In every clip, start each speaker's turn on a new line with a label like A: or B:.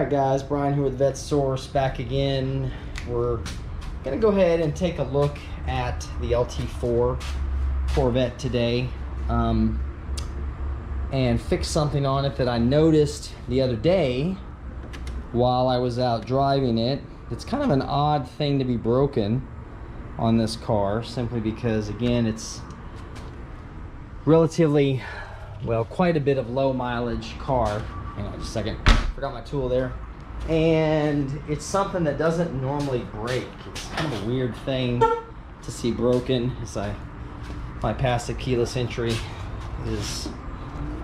A: Alright guys, Brian here with VetteSource back again. We're going to go ahead and take a look at the LT4 Corvette today and fix something on it that I noticed the other day while I was out driving it. It's kind of an odd thing to be broken on this car, simply because again it's relatively, well, quite a bit of low mileage car. Hang on just a second, forgot my tool there. And it's something that doesn't normally break. It's kind of a weird thing to see broken. As my passive keyless entry is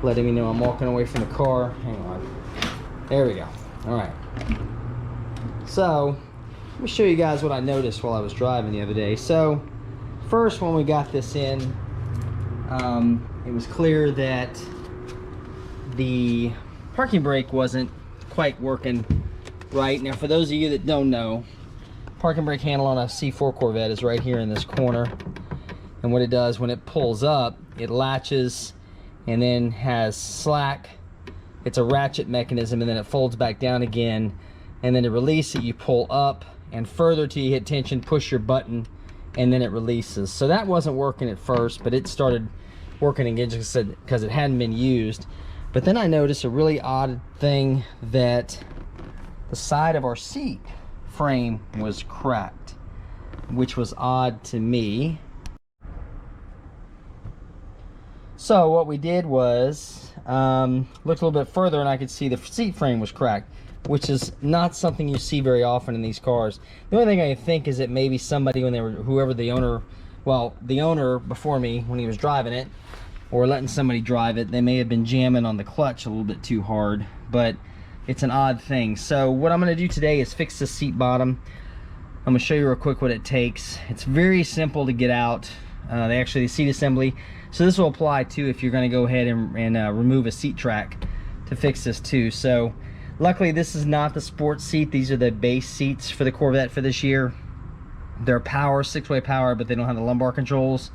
A: letting me know I'm walking away from the car. Hang on, there we go. All right, so let me show you guys what I noticed while I was driving the other day. So first, when we got this in, it was clear that the parking brake wasn't quite working right. Now, for those of you that don't know, parking brake handle on a C4 Corvette is right here in this corner. And what it does when it pulls up, it latches and then has slack. It's a ratchet mechanism, and then it folds back down again. And then to release it, you pull up and further till you hit tension, push your button, and then it releases. So that wasn't working at first, but it started working again just because it hadn't been used. But then I noticed a really odd thing, that the side of our seat frame was cracked, which was odd to me. So what we did was looked a little bit further, and I could see the seat frame was cracked, which is not something you see very often in these cars. The only thing I can think is that maybe somebody, when they were, whoever the owner, well, the owner before me, when he was driving it, or letting somebody drive it, they may have been jamming on the clutch a little bit too hard, but it's an odd thing. So what I'm going to do today is fix the seat bottom. I'm going to show you real quick what it takes. It's very simple to get out. The seat assembly. So this will apply too if you're going to go ahead and remove a seat track to fix this too. So luckily this is not the sports seat. These are the base seats for the Corvette for this year. They're power, 6-way power, but they don't have the lumbar controls.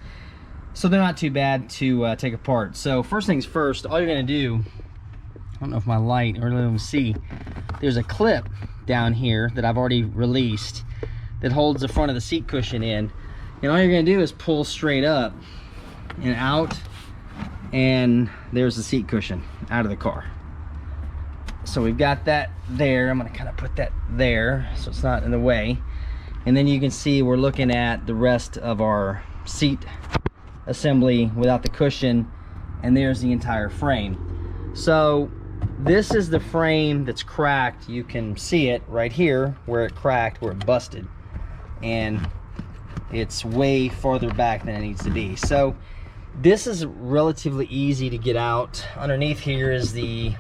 A: So they're not too bad to take apart. So first things first, all you're gonna do, I don't know if my light or let them see, there's a clip down here that I've already released that holds the front of the seat cushion in. And all you're gonna do is pull straight up and out, and there's the seat cushion out of the car. So we've got that there. I'm gonna kind of put that there so it's not in the way. And then you can see we're looking at the rest of our seat assembly without the cushion, and there's the entire frame. So this is the frame that's cracked. You can see it right here where it cracked, where it busted, and it's way farther back than it needs to be. So this is relatively easy to get out. Underneath here is the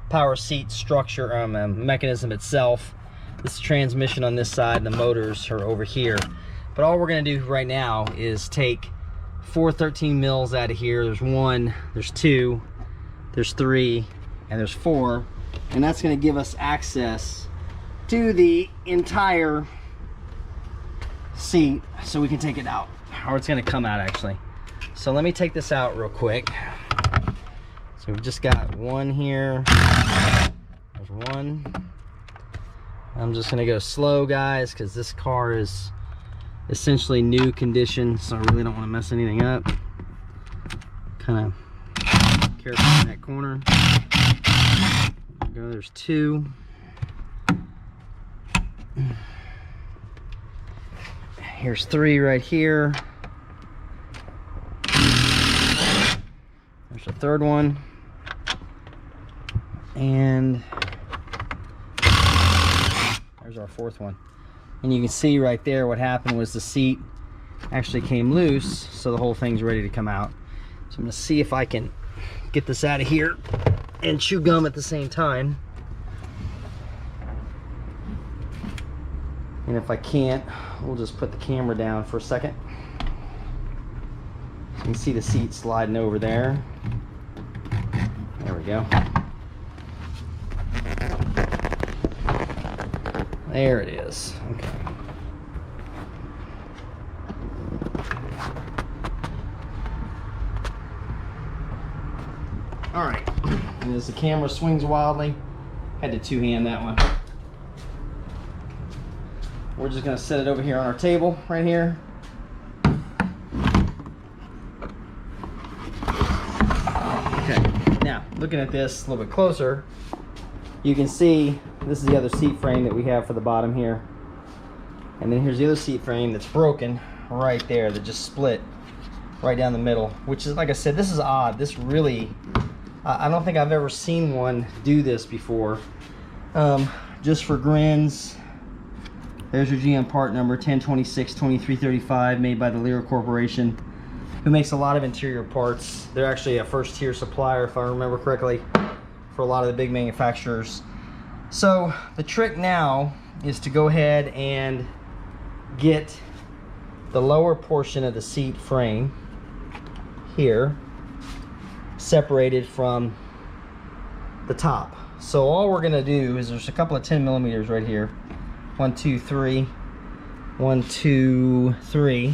A: power seat structure, mechanism itself. This is transmission on this side, and the motors are over here. But all we're gonna do right now is take 4 13 mils out of here. There's 1, there's 2, there's 3, and there's 4, and that's going to give us access to the entire seat, so we can take it out, or it's going to come out actually. So let me take this out real quick. So we've just got 1 here. There's 1. I'm just going to go slow, guys, because this car is essentially new condition, so I really don't want to mess anything up. Kind of careful in that corner. There we go, there's 2. Here's 3 right here. There's a 3rd one. And there's our 4th one. And you can see right there what happened was the seat actually came loose, so the whole thing's ready to come out. So I'm going to see if I can get this out of here and chew gum at the same time. And if I can't, we'll just put the camera down for a second. You can see the seat sliding over there. There we go. There it is. Okay. All right. And as the camera swings wildly, Had to two-hand that one. We're just gonna set it over here on our table right here. Okay, now looking at this a little bit closer, you can see this is the other seat frame that we have for the bottom here. And then here's the other seat frame that's broken right there, that just split right down the middle, which is, like I said, this is odd. This really, I don't think I've ever seen one do this before. Just for grins, there's your GM part number 1026-2335, made by the Lear Corporation, who makes a lot of interior parts. They're actually a first tier supplier, if I remember correctly, for a lot of the big manufacturers. So the trick now is to go ahead and get the lower portion of the seat frame here separated from the top. So all we're gonna do is, there's a couple of 10mm right here. 1, 2, 3, 1, 2, 3.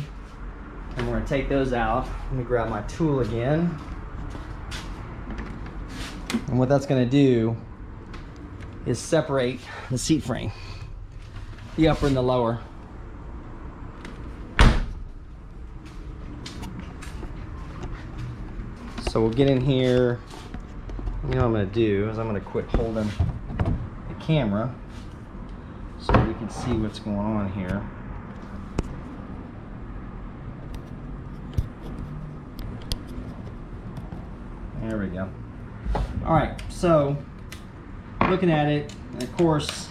A: And we're gonna take those out. Let me grab my tool again. And what that's gonna do is separate the seat frame, the upper and the lower. So we'll get in here. You know what I'm gonna do is I'm gonna quit holding the camera so we can see what's going on here. There we go. All right, so looking at it, and of course,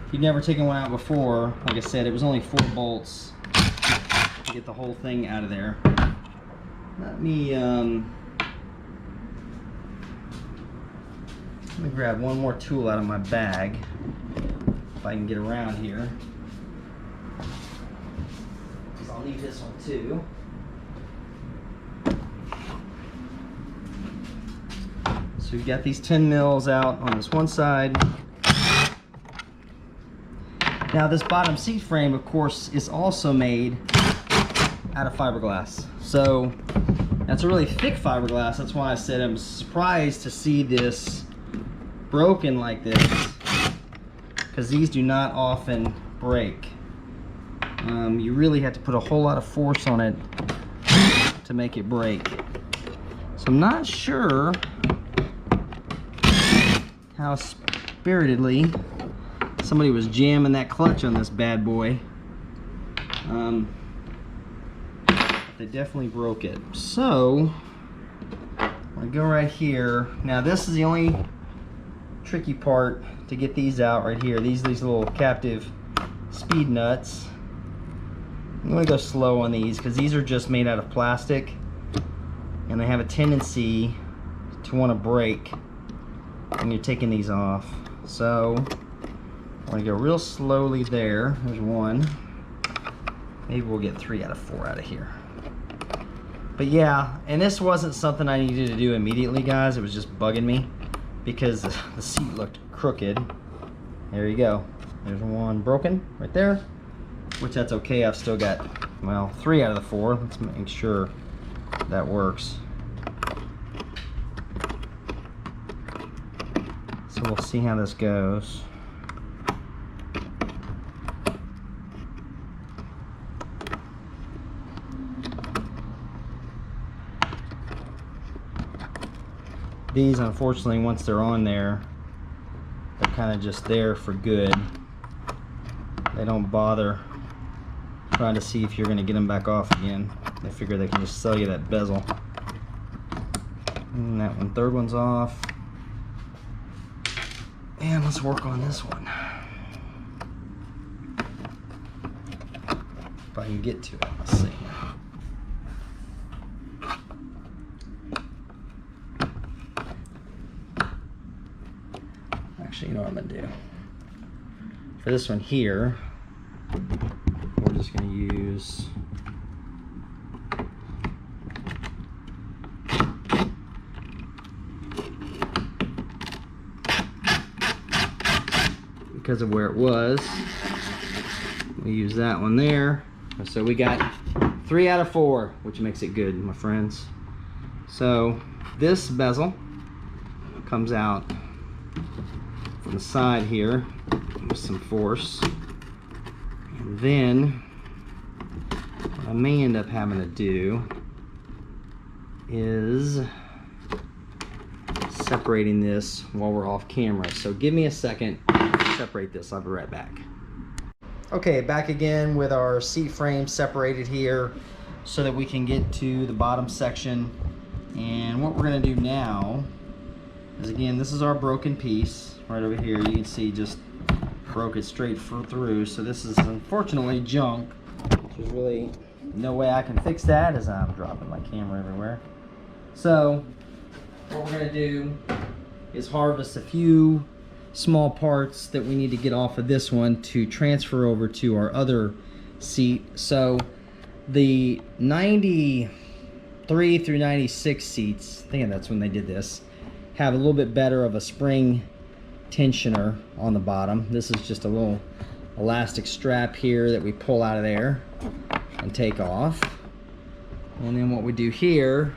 A: if you've never taken one out before, like I said, it was only 4 bolts to get the whole thing out of there. Let me grab one more tool out of my bag, if I can get around here, because I'll need this one too. So we've got these 10 mils out on this one side. Now this bottom seat frame, of course, is also made out of fiberglass. So that's a really thick fiberglass. That's why I said I'm surprised to see this broken like this, because these do not often break. You really have to put a whole lot of force on it to make it break. So I'm not sure how spiritedly somebody was jamming that clutch on this bad boy. They definitely broke it. So I go right here. Now this is the only tricky part to get these out right here. These little captive speed nuts. I'm gonna go slow on these because these are just made out of plastic and they have a tendency to want to break when you're taking these off. So I'm gonna go real slowly there. There's one. Maybe we'll get 3 out of 4 out of here. But yeah, and this wasn't something I needed to do immediately, guys. It was just bugging me because the seat looked crooked. There you go. There's one broken right there, which that's okay. I've still got, well, 3 out of the 4. Let's make sure that works. So we'll see how this goes. These, unfortunately, once they're on there, they're kind of just there for good. They don't bother trying to see if you're going to get them back off again. They figure they can just sell you that bezel. And that one, third one's off. And let's work on this one. If I can get to it, let's see. Actually, you know what I'm gonna do? For this one here, we're just gonna use because of where it was, we use that one there. So we got 3 out of 4, which makes it good, my friends. So this bezel comes out on the side here with some force. And then what I may end up having to do is separating this while we're off camera. So give me a second to separate this. I'll be right back. Okay, back again with our seat frame separated here so that we can get to the bottom section. And what we're going to do now is, again, this is our broken piece right over here. You can see just broke it straight through. So this is unfortunately junk. There's really no way I can fix that, as I'm dropping my camera everywhere. So what we're going to do is harvest a few small parts that we need to get off of this one to transfer over to our other seat. So the 93 through 96 seats, I think that's when they did this, have a little bit better of a spring tensioner on the bottom. This is just a little elastic strap here that we pull out of there and take off. And then what we do here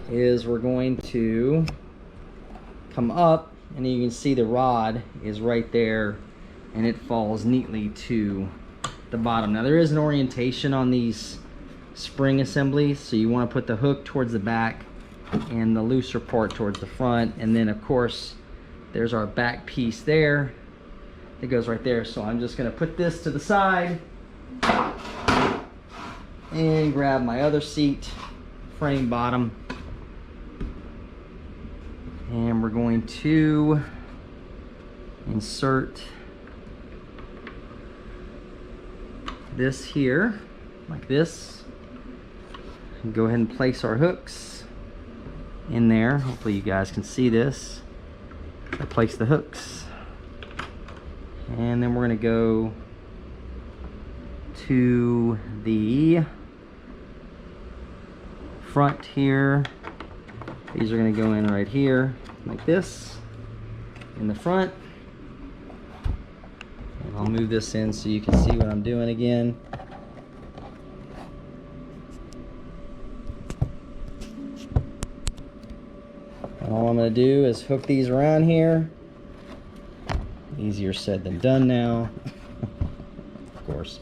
A: is we're going to come up, and you can see the rod is right there, and it falls neatly to the bottom. Now there is an orientation on these spring assemblies, so you want to put the hook towards the back and the looser part towards the front, and then of course there's our back piece there that goes right there. So I'm just going to put this to the side and grab my other seat frame bottom, and we're going to insert this here like this, and go ahead and place our hooks in there. Hopefully you guys can see this. I place the hooks, and then we're going to go to the front here. These are going to go in right here like this in the front, and I'll move this in so you can see what I'm doing again. And all I'm going to do is hook these around here. Easier said than done now. Of course,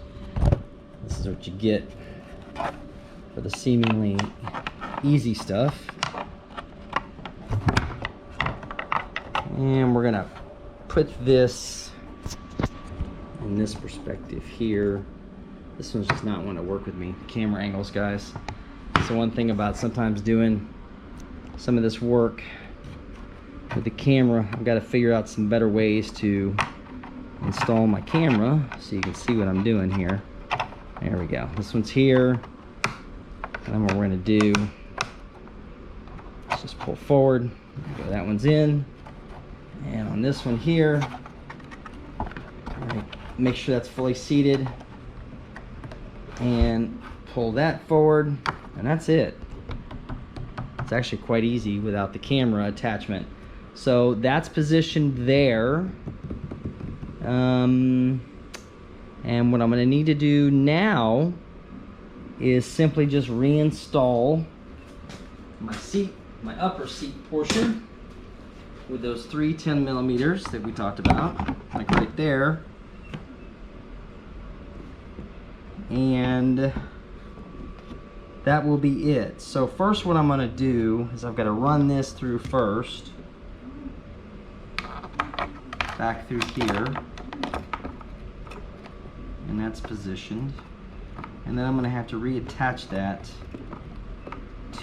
A: this is what you get for the seemingly easy stuff. And we're gonna put this in this perspective here. This one's just not wanting to work with me. Camera angles, guys. That's the one thing about sometimes doing some of this work with the camera. I've got to figure out some better ways to install my camera so you can see what I'm doing here. There we go. This one's here. And then what we're going to do is just pull forward. That one's in. And on this one here, make sure that's fully seated. And pull that forward. And that's it. It's actually quite easy without the camera attachment. So that's positioned there. And what I'm going to need to do now is simply just reinstall my seat, my upper seat portion, with those 3 10mm that we talked about, like right there. And that will be it. So first what I'm going to do is I've got to run this through first, back through here, and that's positioned, and then I'm going to have to reattach that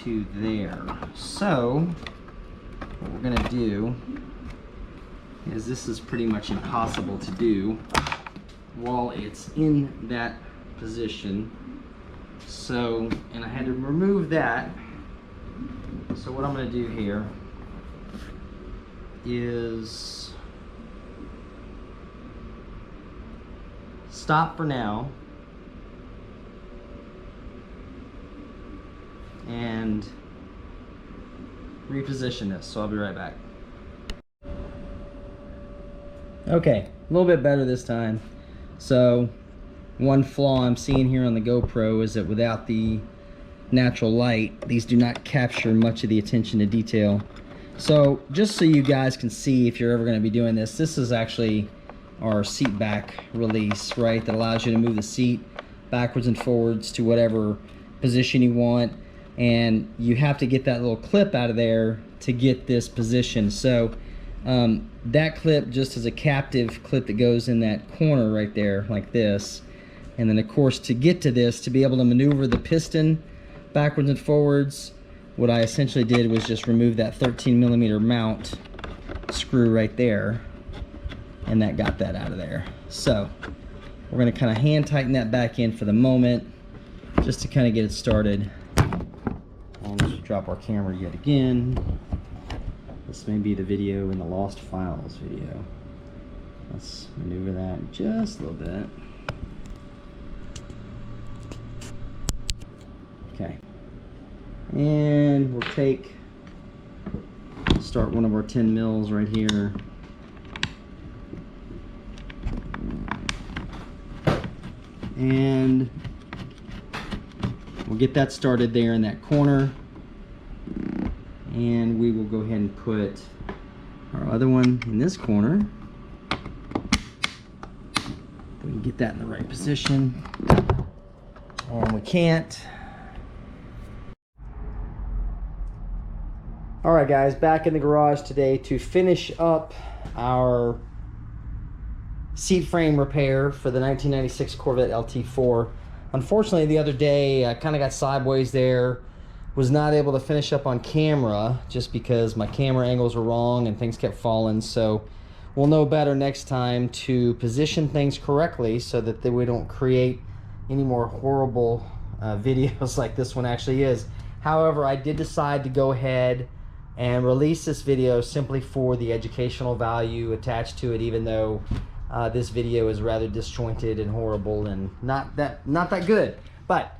A: to there. So what we're going to do is, this is pretty much impossible to do while it's in that position. So, and I had to remove that. So what I'm going to do here is stop for now and reposition this. So I'll be right back. Okay, a little bit better this time. So one flaw I'm seeing here on the GoPro is that without the natural light, these do not capture much of the attention to detail So just so you guys can see, if you're ever going to be doing this, this is actually our seat back release, right? That allows you to move the seat backwards and forwards to whatever position you want. And you have to get that little clip out of there to get this position. So that clip just is a captive clip that goes in that corner right there, like this. And then of course, to get to this, to be able to maneuver the piston backwards and forwards, what I essentially did was just remove that 13mm mount screw right there, and that got that out of there. So we're going to kind of hand tighten that back in for the moment, just to kind of get it started. And let's drop our camera yet again. This may be the video in the lost files video. Let's maneuver that just a little bit. Okay. And we'll start one of our 10 mils right here. And we'll get that started there in that corner. And we will go ahead and put our other one in this corner. We can get that in the right position. And we can't. Alright guys, back in the garage today to finish up our seat frame repair for the 1996 Corvette LT4. Unfortunately, the other day I kind of got sideways there. Was not able to finish up on camera just because my camera angles were wrong and things kept falling. So we'll know better next time to position things correctly so that we don't create any more horrible videos like this one actually is. However, I did decide to go ahead and release this video simply for the educational value attached to it, even though this video is rather disjointed and horrible and not that good. But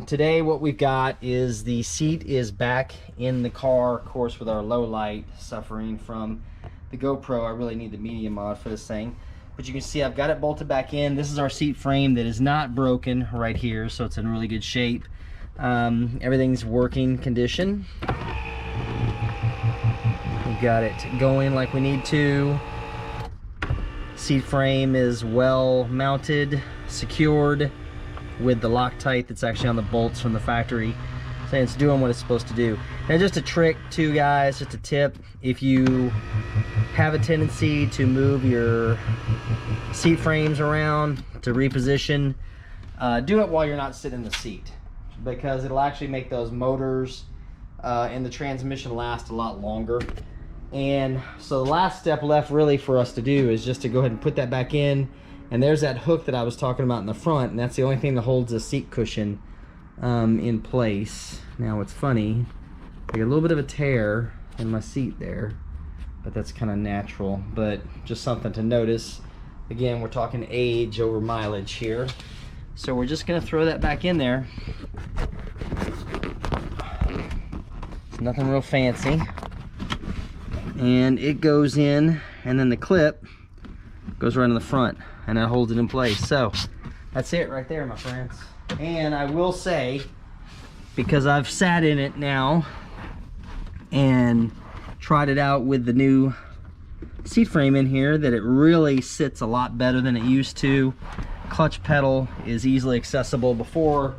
A: today what we've got is the seat is back in the car, of course, with our low light suffering from the GoPro. I really need the media mod for this thing, but you can see I've got it bolted back in. This is our seat frame that is not broken right here, so it's in really good shape. Everything's working condition. We've got it going like we need to. Seat frame is well mounted, secured with the Loctite that's actually on the bolts from the factory. So it's doing what it's supposed to do. Now just a trick too, guys, just a tip. If you have a tendency to move your seat frames around to reposition, do it while you're not sitting in the seat, because it'll actually make those motors and the transmission last a lot longer. And so the last step left really for us to do is just to go ahead and put that back in. And there's that hook that I was talking about in the front, and that's the only thing that holds the seat cushion in place. Now what's funny, I got a little bit of a tear in my seat there, but that's kind of natural, but just something to notice. Again, we're talking age over mileage here. So we're just gonna throw that back in there. It's nothing real fancy. And it goes in, and then the clip goes right in the front, and that holds it in place. So that's it right there, my friends. And I will say, because I've sat in it now and tried it out with the new seat frame in here, that it really sits a lot better than it used to. Clutch pedal is easily accessible. Before,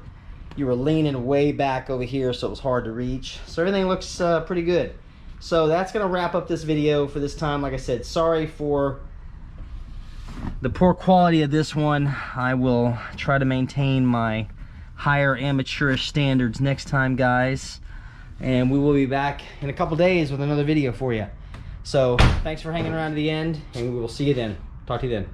A: you were leaning way back over here, so it was hard to reach. So everything looks pretty good. So that's gonna wrap up this video for this time. Like I said, sorry for the poor quality of this one. I will try to maintain my higher amateurish standards next time, guys. And we will be back in a couple days with another video for you. So thanks for hanging around to the end, and we will see you then. Talk to you then.